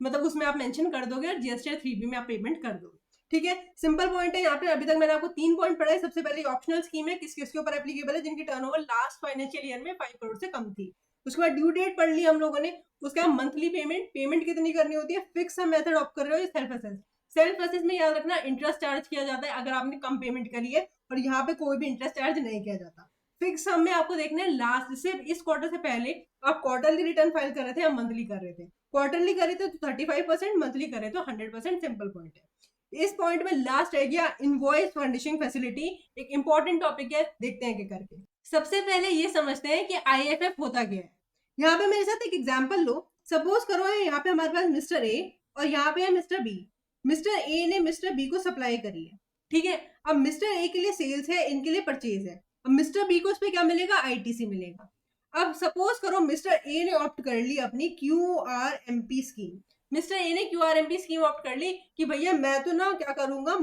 मतलब उसमें आप मेंशन कर दोगे, और जीएसटीआर 3B में आप पेमेंट कर दोगे, ठीक है। सिंपल पॉइंट है यहाँ पे। अभी तक मैंने आपको 3 पॉइंट पढ़ाए। सबसे पहले ऑप्शनल स्कीम है, किसके ऊपर एप्लीकेबल है, जिनकी टर्नओवर लास्ट फाइनेंशियल ईयर में 5 करोड़ से कम थी। उसके बाद ड्यू डेट पढ़ ली हम लोगों ने, उसके बाद मंथली पेमेंट कितनी करनी होती है, फिक्स मेथड ऑप्ट कर रहे हो, सेल्फ असेस। सेल्फ असेस में याद रखना इंटरेस्ट चार्ज किया जाता है अगर आपने कम पेमेंट करी है, और यहाँ पे कोई भी इंटरेस्ट चार्ज नहीं किया जाता। फिक्स सम में आपको देखना है लास्ट से, इस क्वार्टर से पहले आप क्वार्टरली रिटर्न फाइल कर रहे थे या मंथली कर रहे थे, क्वार्टरली करे थे तो 35%, मंथली करे तो 100%, सिंपल पॉइंट है। इस पॉइंट में लास्ट रह गया इनवॉइस फर्निशिंग फैसिलिटी, एक इंपॉर्टेंट टॉपिक है, देखते हैं क्या करके। सबसे पहले ये समझते हैं कि आईएफएफ होता क्या है। यहाँ पे मेरे साथ एक एग्जांपल लो, सपोज करो है यहाँ पे हमारे पास मिस्टर ए और यहाँ पे है मिस्टर बी। मिस्टर ए ने मिस्टर बी को सप्लाई करी है, ठीक है। अब मिस्टर ए के लिए सेल्स है, इनके लिए परचेज है। अब मिस्टर बी को उस पर क्या मिलेगा, आईटीसी मिलेगा। अब सपोज करो मिस्टर ए ने ऑप्ट कर ली अपनी क्यूआरएमपी स्कीम। मिस्टर ए ने क्यूआरएमपी स्कीम ऑप्ट कर ली कि भैया मैं तो ना क्या करूंगा,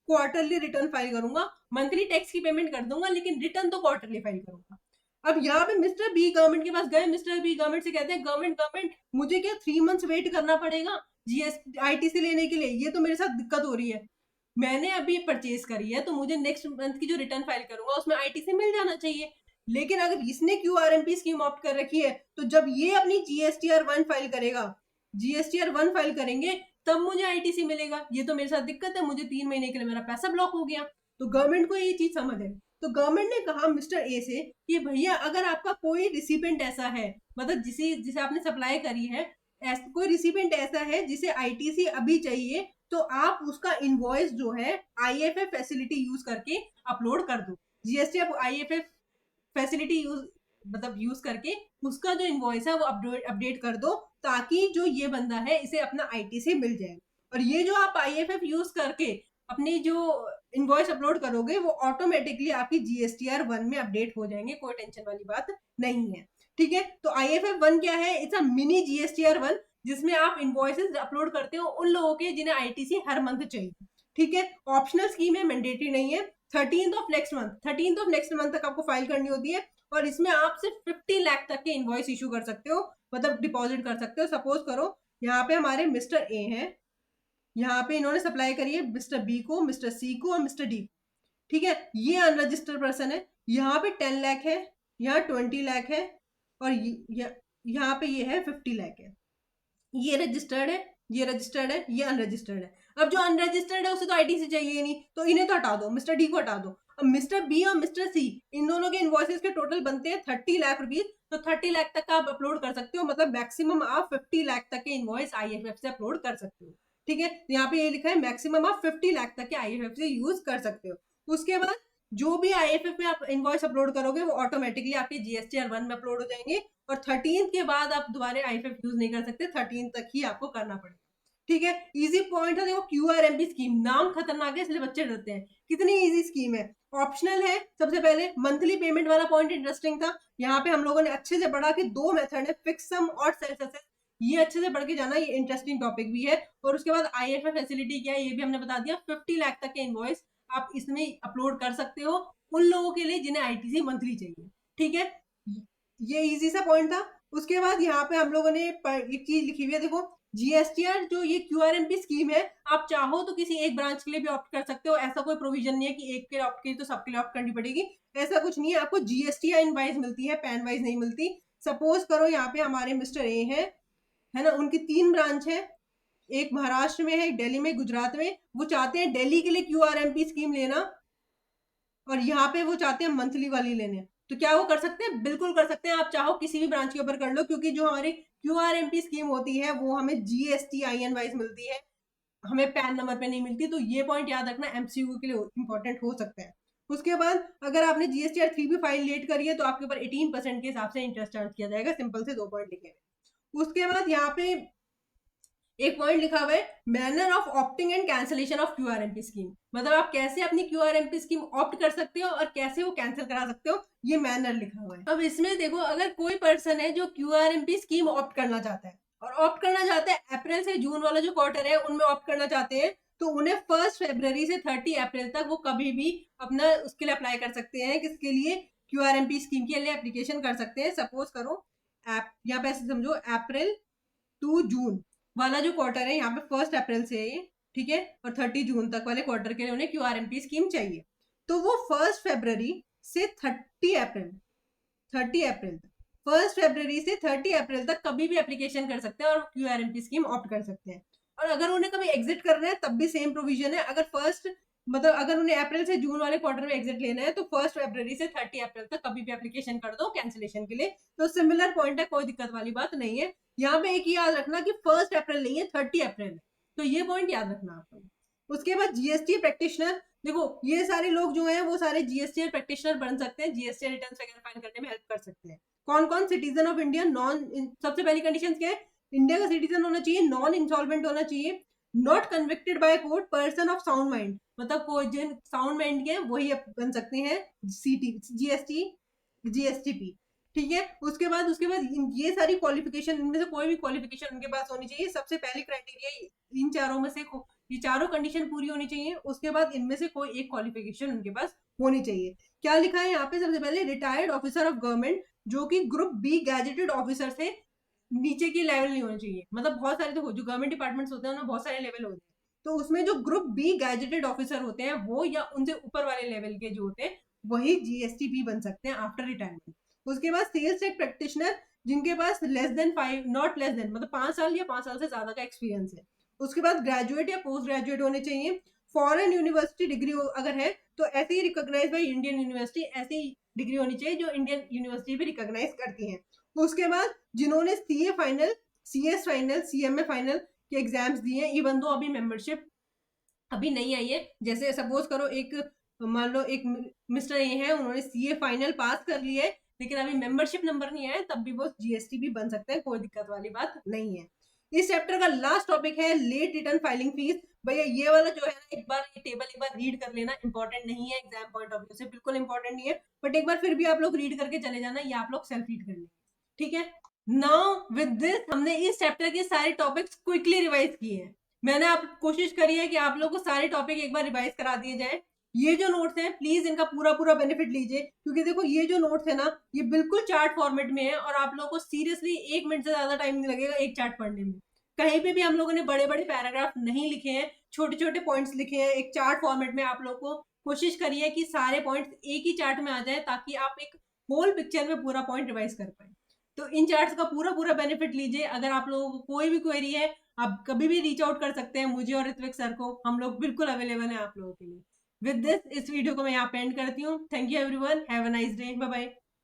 क्वार्टरली रिटर्न फाइल करूंगा, मंथली टैक्स की पेमेंट कर दूंगा, लेकिन रिटर्न तो क्वार्टरली फाइल करूंगा। अब यहाँ पे मिस्टर बी गवर्नमेंट के पास गए, मिस्टर बी गवर्नमेंट से कहते हैं, गवर्नमेंट मुझे क्या 3 मंथ्स वेट करना पड़ेगा आईटीसी लेने के लिए, ये तो मेरे साथ दिक्कत हो रही है, मैंने अभी परचेज करी है, तो मुझे नेक्स्ट मंथ की जो रिटर्न फाइल करूंगा उसमें आईटीसी मिल जाना चाहिए। लेकिन अगर इसने क्यूआरएमपी स्कीम ऑप्ट कर रखी है, तो जब ये अपनी जीएसटीआर 1 फाइल करेगा, जीएसटीआर 1 फाइल करेंगे, तब मुझे आईटीसी मिलेगा। ये तो मेरे साथ दिक्कत है, मुझे 3 महीने के लिए मेरा पैसा ब्लॉक हो गया। तो गवर्नमेंट को ये चीज समझ है, तो गवर्नमेंट ने कहा मिस्टर ए से कि भैया अगर आपका कोई रिसिपेंट ऐसा है, मतलब जिसे आपने सप्लाई करी है, कोई रिसिपेंट ऐसा है जिसे आईटीसी अभी चाहिए, तो आप उसका इनवॉइस जो है आईएफएफ फैसिलिटी यूज करके अपलोड कर दो। जीएसटी आप आईएफएफ फैसिलिटी यूज करके उसका जो इनवॉइस है वो अपडेट कर दो, ताकि जो ये बंदा है इसे अपना आईटीसी मिल जाए। और ये जो आप आईएफएफ यूज करके अपनी जो इनवॉइस अपलोड करोगे, वो ऑटोमेटिकली आपकी जीएसटीआर 1 में अपडेट हो जाएंगे, कोई टेंशन वाली बात नहीं है, ठीक है। तो आईएफएफ 1 क्या है, इट्स अ मिनी जीएसटीआर 1, जिसमें आप इनवॉइसेस अपलोड करते हो उन लोगों के जिन्हें आईटीसी हर मंथ चाहिए, ठीक है। ऑप्शनल स्कीम है, मैंडेटरी नहीं है। 13th ऑफ नेक्स्ट मंथ तक आपको फाइल करनी होती है, और इसमें आप सिर्फ 50 लाख तक के इनवॉइस इशू कर सकते हो, मतलब डिपॉजिट कर सकते हो। सपोज करो यहाँ पे हमारे मिस्टर ए हैं, यहाँ पे इन्होंने सप्लाई करी है मिस्टर बी को, मिस्टर सी को और मिस्टर डी को, ठीक है। ये अनरजिस्टर्ड पर्सन है, यहाँ पे 10 लाख है, यहाँ 20 लाख है, और यहाँ पे ये है 50 लाख है। ये रजिस्टर्ड है, ये रजिस्टर्ड है, ये अनरजिस्टर्ड है। अब जो अनरजिस्टर्ड है उसे तो आईटीसी चाहिए नहीं, तो इन्हें तो हटा दो, मिस्टर डी को हटा दो। अब मिस्टर बी और मिस्टर सी, इन दोनों के इनवॉइसेस के टोटल बनते हैं 30 लाख रुपीज, तो 30 लाख तक का आप अपलोड कर सकते हो, मतलब मैक्सिमम आप 50 लाख तक के इनवॉइस आईएफएफ से अपलोड कर सकते हो, ठीक है। यहाँ पे ये लिखा है मैक्सिमम आप 50 लाख तक के आईएफएफ से यूज कर सकते हो। उसके बाद जो भी आईएफएफ में आप इनवॉइस अपलोड करोगे वो ऑटोमेटिकली आपके जीएसटीआर 1 में अपलोड हो जाएंगे, और 13th के बाद आप दोबारा आईएफएफ यूज नहीं कर सकते, 13th तक ही आपको करना पड़ेगा, ठीक है। इजी पॉइंट है, देखो क्यूआरएमपी स्कीम, नाम खतरनाक है इसलिए बच्चे डरते हैं, कितनी इजी स्कीम है। ऑप्शनल है। सबसे पहले मंथली पेमेंट वाला पॉइंट इंटरेस्टिंग था, यहाँ पे हम लोगों ने अच्छे से पढ़ा कि 2 मेथड है, फिक्स सम और सेल्फ असेस, ये अच्छे से पढ़ के जाना, ये इंटरेस्टिंग टॉपिक भी है। और उसके बाद आईएफएफ फैसिलिटी क्या है ये भी हमने बता दिया। 50 लाख तक के इनवॉइस आप इसमें अपलोड कर सकते हो उन लोगों के लिए जिन्हें आईटीसी मंथली चाहिए, ठीक है। ये इजी सा पॉइंट था। उसके बाद यहाँ पे हम लोगों ने एक चीज लिखी हुई है, देखो जीएसटीआर जो ये क्यूआरएमपी स्कीम है, आप चाहो तो किसी एक ब्रांच के लिए भी ऑप्ट कर सकते हो, ऐसा कोई प्रोविजन नहीं है कि एक के ऑप्ट की तो सबके लिए ऑप्ट करनी पड़ेगी, ऐसा कुछ नहीं है। आपको जीएसटीआर इन वाइज मिलती है, पैन वाइज नहीं मिलती। सपोज करो यहाँ पे हमारे मिस्टर ए है ना, उनकी 3 ब्रांच है, एक महाराष्ट्र में है, एक दिल्ली में, गुजरात में। वो चाहते हैं दिल्ली के लिए क्यूआरएमपी स्कीम लेना, और यहाँ पे वो चाहते हैं मंथली वाली लेने, तो क्या वो कर सकते हैं? बिल्कुल कर सकते हैं। आप चाहो किसी भी ब्रांच के ऊपर कर लो, क्योंकि जो हमारी QRMP स्कीम होती है वो हमें GSTIN वाइज मिलती है, हमें पैन नंबर पे नहीं मिलती। तो ये पॉइंट याद रखना, MCQ के लिए इंपॉर्टेंट हो सकता है। उसके बाद अगर आपने GSTR 3 भी फाइल लेट करी है तो आपके ऊपर 18% के हिसाब से इंटरेस्ट चार्ज किया जाएगा। सिंपल से 2 पॉइंट लिखे हैं। उसके बाद यहाँ पे एक पॉइंट लिखा हुआ है manner of opting and cancellation of QRMP scheme, मतलब आप कैसे अपनी QRMP स्कीम ऑप्ट कर सकते हो और कैसे वो कैंसिल करा सकते हो, ये मैनर लिखा हुआ है। अब इसमें देखो, अगर कोई पर्सन है जो QRMP स्कीम ऑप्ट करना चाहता है और ऑप्ट करना चाहता है अप्रैल से जून वाला जो क्वार्टर है उनमें ऑप्ट करना चाहते हैं, तो उन्हें 1 फरवरी से 30 अप्रैल तक वो कभी भी अपना उसके लिए अप्लाई कर सकते हैं। किसके लिए? QRMP स्कीम के लिए एप्लीकेशन कर सकते हैं। सपोज करो यहाँ पे ऐसे समझो अप्रैल टू जून वाला जो क्वार्टर है, यहाँ पे 1 अप्रैल से है, ठीक है, और 30 जून तक वाले क्वार्टर के लिए उन्हें QRMP स्कीम चाहिए। तो वो 1 फरवरी से 30 अप्रैल 1 फरवरी से 30 अप्रैल तक कभी भी एप्लीकेशन कर सकते हैं और QRMP स्कीम ऑप्ट कर सकते हैं। और अगर उन्हें कभी एग्जिट करना है तब भी सेम प्रोविजन है। अगर अगर उन्हें अप्रैल से जून वाले क्वार्टर में एग्जिट लेना है तो 1 फरवरी से 30 अप्रैल तक कभी भी एप्लीकेशन कर दो कैंसिलेशन के लिए। तो सिमिलर पॉइंट है, कोई दिक्कत वाली बात नहीं है। यहाँ पे एक याद रखना कि 1 अप्रैल नहीं है, 30 अप्रैल है। तो ये पॉइंट याद रखना आपको। उसके बाद GST प्रैक्टिशनर, देखो ये सारे लोग जो हैं वो सारे GST प्रैक्टिशनर बन सकते हैं, GST रिटर्न वगैरह फाइल करने में हेल्प कर सकते हैं। कौन कौन? सिटीजन ऑफ इंडिया, सबसे पहली कंडीशन क्या है? इंडिया का सिटीजन होना चाहिए, नॉन इंसॉल्वेंट होना चाहिए, not convicted by court, person of sound mind, मतलब कोई जिन साउंड माइंड के वही बन सकते हैं GSTP, ठीक है। उसके बाद ये सारी क्वालिफिकेशन, इनमें से कोई भी क्वालिफिकेशन उनके पास होनी चाहिए। सबसे पहली क्राइटेरिया इन चारों में से ये चारों कंडीशन पूरी होनी चाहिए। उसके बाद इनमें से कोई एक क्वालिफिकेशन उनके पास होनी चाहिए। क्या लिखा है यहाँ पे? सबसे पहले रिटायर्ड ऑफिसर ऑफ गवर्नमेंट, जो कि ग्रुप बी गैजेटेड ऑफिसर से नीचे की लेवल नहीं होनी चाहिए। मतलब बहुत सारे जो गवर्नमेंट डिपार्टमेंट्स होते हैं उनमें बहुत सारे लेवल होते हैं, तो उसमें जो ग्रुप बी गैजेटेड ऑफिसर होते हैं वो या उनसे ऊपर वाले लेवल के जो होते हैं वही GSTP बन सकते हैं आफ्टर रिटायरमेंट। उसके बाद सेल्स टेक प्रैक्टिशनर, जिनके पास less than 5, not less than, मतलब 5 साल या 5 साल से ज्यादा का एक्सपीरियंस है। उसके बाद ग्रेजुएट या पोस्ट ग्रेजुएट होने चाहिए। फॉरेन यूनिवर्सिटी डिग्री अगर है तो ऐसे ही रिकॉग्नाइज बाई इंडियन यूनिवर्सिटी, ऐसी डिग्री होनी चाहिए जो इंडियन यूनिवर्सिटी भी रिकॉग्नाइज करती है। उसके बाद जिन्होंने CA final, CS final, CMA final के एग्जाम्स दिए हैं, इवन दो अभी मेंबरशिप अभी नहीं आई है। जैसे सपोज करो एक, मान लो एक मिस्टर ए है, उन्होंने CA फाइनल पास कर लिया है लेकिन अभी मेंबरशिप नंबर नहीं आया, तब भी वो GST बन सकते हैं, कोई दिक्कत वाली बात नहीं है। इस चैप्टर का लास्ट टॉपिक है लेट रिटर्न फाइलिंग फीस। भैया ये वाला जो है ना, एक बार ये टेबल एक बार रीड कर लेना, इंपॉर्टेंट नहीं है एग्जाम पॉइंट ऑफ व्यू से, बिल्कुल इंपॉर्टेंट नहीं है, बट एक बार फिर भी आप लोग रीड करके चले जाना, ये आप लोग सेल्फ रीड कर लेंगे, ठीक है। नाउ विद दिस हमने इस चैप्टर के सारे टॉपिक्स क्विकली रिवाइज किए हैं। मैंने आप कोशिश करी है कि आप लोगों को सारे टॉपिक एक बार रिवाइज करा दिए जाए। ये जो नोट्स हैं प्लीज इनका पूरा बेनिफिट लीजिए, क्योंकि देखो ये जो नोट्स है ना ये बिल्कुल चार्ट फॉर्मेट में है और आप लोगों को सीरियसली 1 मिनट से ज्यादा टाइम नहीं लगेगा एक चार्ट पढ़ने में। कहीं पे भी हम लोगों ने बड़े बड़े पैराग्राफ नहीं लिखे हैं, छोटे छोटे पॉइंट्स लिखे हैं एक चार्ट फॉर्मेट में। आप लोग को कोशिश करिए कि सारे पॉइंट्स एक ही चार्ट में आ जाए ताकि आप एक होल पिक्चर में पूरा पॉइंट रिवाइज कर पाए। तो इन चार्ट्स का पूरा बेनिफिट लीजिए। अगर आप लोगों को कोई भी क्वेरी है आप कभी भी रीच आउट कर सकते हैं मुझे और ऋत्विक सर को, हम लोग बिल्कुल अवेलेबल हैं आप लोगों के लिए। विद दिस इस वीडियो को मैं यहाँ पे एंड करती हूँ। Thank you everyone, have a nice day, bye bye.